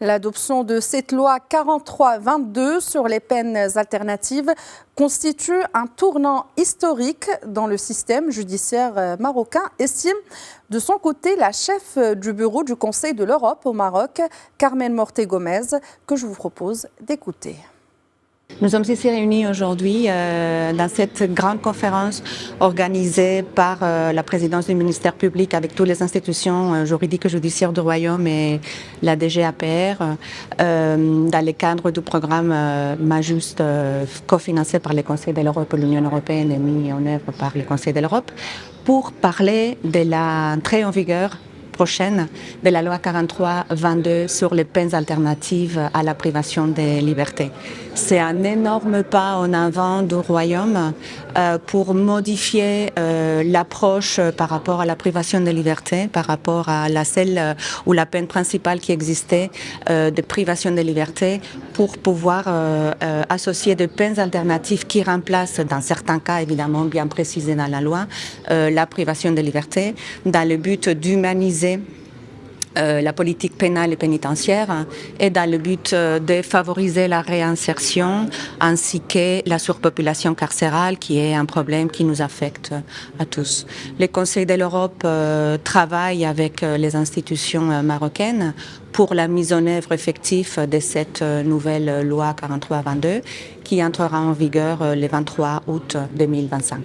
L'adoption de cette loi 43-22 sur les peines alternatives constitue un tournant historique dans le système judiciaire marocain, estime de son côté la chef du bureau du Conseil de l'Europe au Maroc, Carmen Morté Gomez, que je vous propose d'écouter. Nous sommes ici réunis aujourd'hui dans cette grande conférence organisée par la présidence du ministère public avec toutes les institutions juridiques et judiciaires du Royaume et la DGAPR dans le cadre du programme Majuste cofinancé par le Conseil de l'Europe et l'Union européenne et mis en œuvre par le Conseil de l'Europe pour parler de l'entrée en vigueur prochaine de la loi 43-22 sur les peines alternatives à la privation de liberté. C'est un énorme pas en avant du Royaume pour modifier l'approche par rapport à la privation de liberté, par rapport à celle ou la peine principale qui existait de privation de liberté, pour pouvoir associer des peines alternatives qui remplacent, dans certains cas évidemment bien précisés dans la loi, la privation de liberté, dans le but d'humaniser la politique pénale et pénitentiaire et dans le but de favoriser la réinsertion ainsi que la surpopulation carcérale qui est un problème qui nous affecte à tous. Le Conseil de l'Europe travaille avec les institutions marocaines pour la mise en œuvre effective de cette nouvelle loi 43-22 qui entrera en vigueur le 23 août 2025.